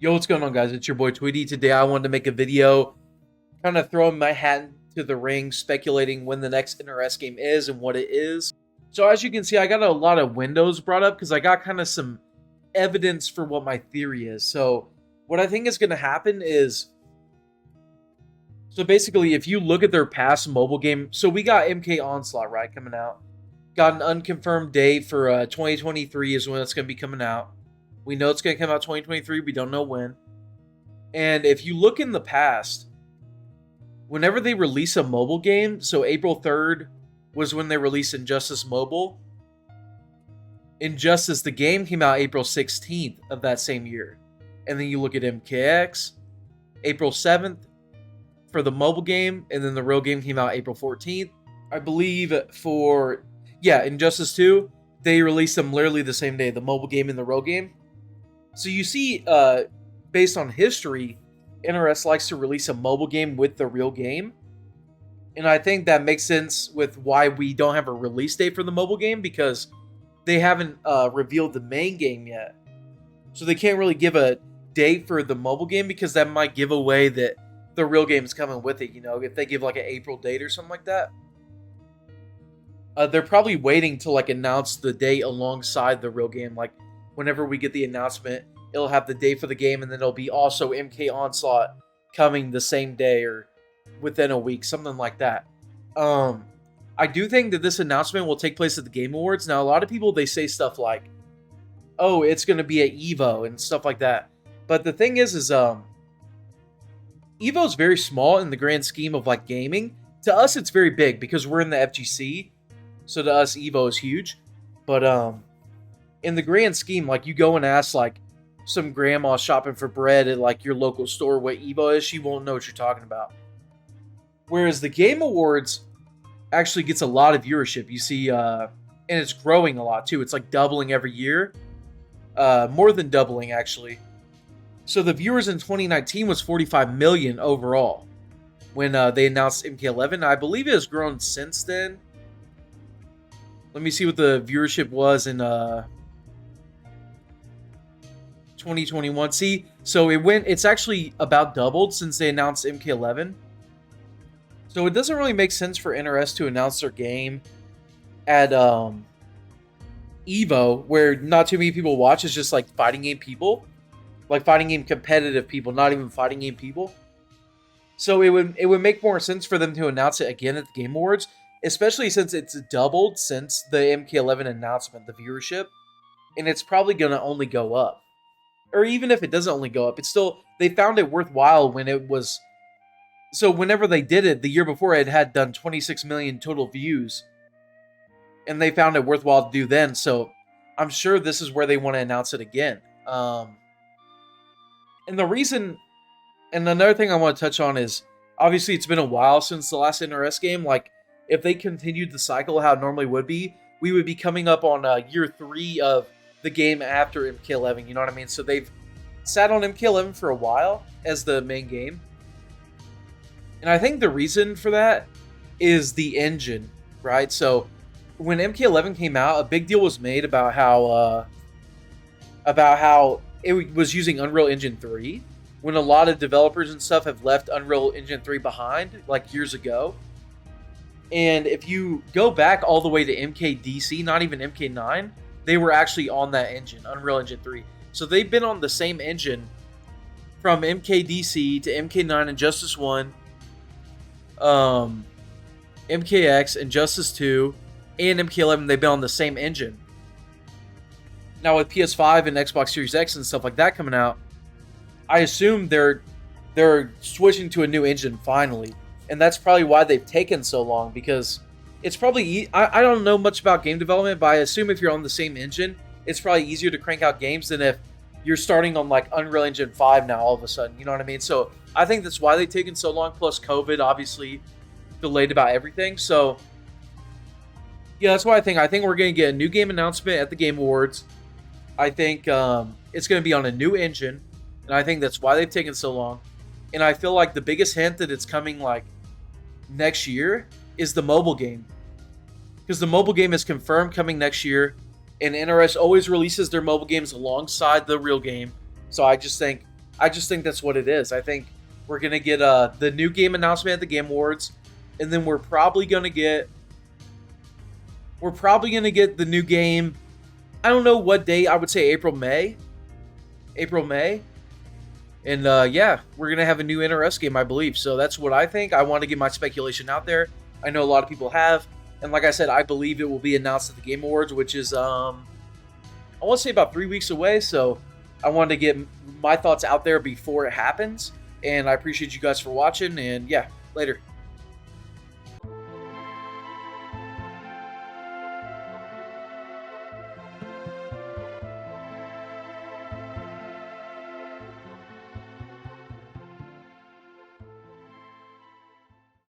Yo, what's going on, guys? It's your boy Tweedy. Today I wanted to make a video kind of throwing my hat into the ring, speculating when the next NRS game is and what it is. So as you can see, I got a lot of windows brought up because I got kind of some evidence for what my theory is. So what I think is going to happen is, so basically if you look at their past mobile game, so we got MK Onslaught, right, coming out. Got an unconfirmed date for 2023 is when it's going to be coming out. We know it's going to come out 2023. We don't know when. And if you look in the past, whenever they release a mobile game, so April 3rd was when they released Injustice Mobile. Injustice, the game, came out April 16th of that same year. And then you look at MKX, April 7th for the mobile game. And then the real game came out April 14th. I believe for, Injustice 2, they released them literally the same day, the mobile game and the real game. So you see, based on history, NRS likes to release a mobile game with the real game. And I think that makes sense with why we don't have a release date for the mobile game, because they haven't revealed the main game yet. So they can't really give a date for the mobile game because that might give away that the real game is coming with it, if they give like an April date or something like that. They're probably waiting to announce the date alongside the real game. Like whenever we get the announcement, it'll have the date for the game, and then it'll be also MK Onslaught coming the same day or within a week, something like that. I do think that this announcement will take place at the Game Awards. Now, a lot of people, they say stuff like, oh, it's going to be at EVO and stuff like that. But the thing is EVO is very small in the grand scheme of gaming. To us, it's very big because we're in the FGC. So to us, EVO is huge. But in the grand scheme, you go and ask some grandma shopping for bread at your local store what EVO is, she won't know what you're talking about. Whereas the Game Awards actually gets a lot of viewership. You see, and it's growing a lot too. It's doubling every year. More than doubling, actually. So the viewers in 2019 was 45 million overall when they announced MK11. I believe it has grown since then. Let me see what the viewership was in 2021. See, so it's actually about doubled since they announced MK11. So it doesn't really make sense for NRS to announce their game at EVO, where not too many people watch. It's just fighting game people, fighting game competitive people, not even fighting game people. So it would make more sense for them to announce it again at the Game Awards, especially since it's doubled since the MK11 announcement, the viewership, and it's probably going to only go up. Or even if it doesn't only go up, it's still, they found it worthwhile when it was, so whenever they did it, the year before, it had done 26 million total views, and they found it worthwhile to do then, so I'm sure this is where they want to announce it again. And the reason, and another thing I want to touch on is, obviously it's been a while since the last NRS game. If they continued the cycle how it normally would be, we would be coming up on year 3 of the game after MK11, you know what I mean? So they've sat on MK11 for a while as the main game. And I think the reason for that is the engine, right? So when MK11 came out, a big deal was made about how it was using Unreal Engine 3, when a lot of developers and stuff have left Unreal Engine 3 behind, years ago. And if you go back all the way to MKDC, not even MK9, they were actually on that engine, Unreal Engine 3. So they've been on the same engine from MKDC to MK9, Injustice 1, MKX, Injustice 2, and MK11. They've been on the same engine. Now with PS5 and Xbox Series X and stuff like that coming out, I assume they're switching to a new engine finally. And that's probably why they've taken so long, because it's probably, I don't know much about game development, but I assume if you're on the same engine, it's probably easier to crank out games than if you're starting on Unreal Engine 5 now all of a sudden, you know what I mean? So I think that's why they've taken so long, plus COVID obviously delayed about everything. So yeah, that's what I think. I think we're going to get a new game announcement at the Game Awards. I think it's going to be on a new engine, and I think that's why they've taken so long. And I feel the biggest hint that it's coming next year is the mobile game, because the mobile game is confirmed coming next year, and NRS always releases their mobile games alongside the real game. So I just think I just think that's what it is. I think we're gonna get the new game announcement at the Game Awards, and then we're probably gonna get the new game. I don't know what date. I would say April, May. And yeah, we're gonna have a new NRS game, I believe. So that's what I think. I want to get my speculation out there. I know a lot of people have, and like I said, I believe it will be announced at the Game Awards, which is I want to say about 3 weeks away. So I wanted to get my thoughts out there before it happens. And I appreciate you guys for watching. And yeah, later.